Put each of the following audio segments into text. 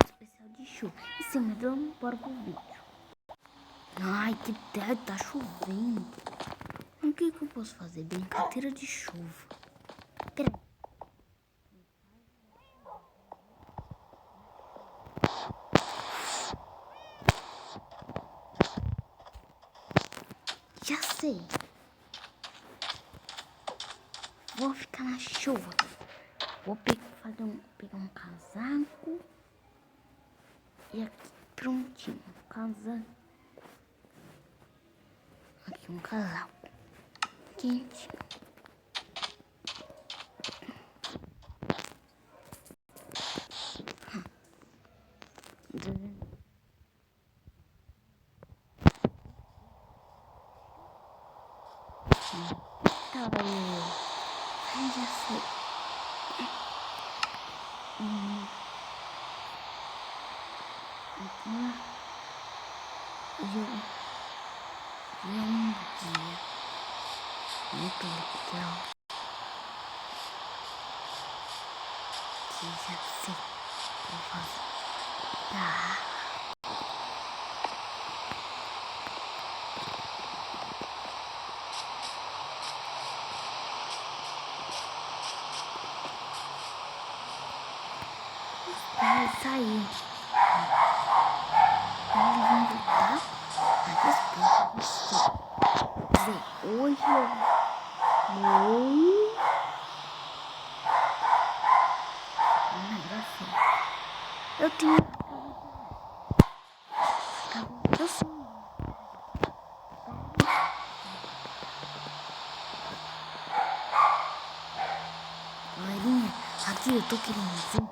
Especial de chuva. E sim, mas eu não bora pro vídeo. Ai, que ideia, tá chovendo. O que eu posso fazer? Brincadeira de chuva. Peraí. Já sei. Vou ficar na chuva. Vou pegar um casaco. E aqui, prontinho. Casaco. Aqui um casaco. Quentinho. Tava eu. Ai, já sei. Um dia muito legal que já sei o que eu vou fazer. Tá. Vai sair. Eles vão voltar a resposta. Quer dizer, hoje eu vou... Um negócio. Eu tenho... Eu sei. Galerinha, aqui eu tô querendo dizer...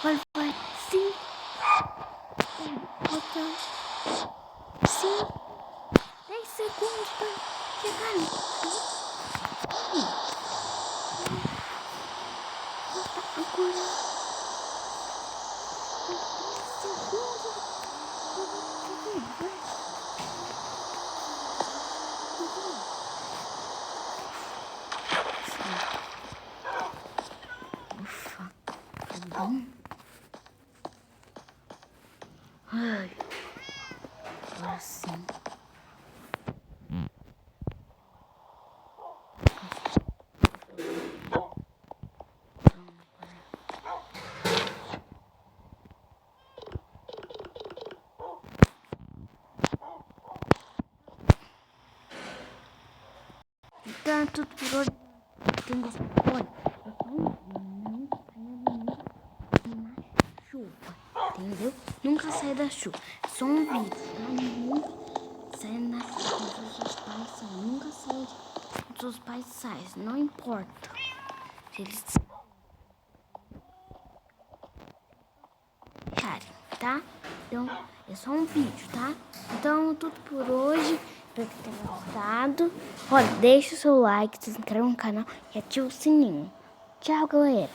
Vai, sim. Falta 5, 10 segundos para chegar. Falta agora 3 segundos. Ufa, tá bom? Ai, agora sim. Então, tudo por hoje. Quem gostou, olha, eu só não saia na chuva, entendeu? Nunca saia da chuva. Só um vídeo, tá? Nunca saia na chuva. Os seus pais saem. Nunca saia os seus pais saem. Não importa. Se eles deixarem, tá? Então, é só um vídeo, tá? Então, tudo por hoje. Espero que tenha gostado. Olha, deixa o seu like, se inscreva no canal e ativa o sininho. Tchau, galera.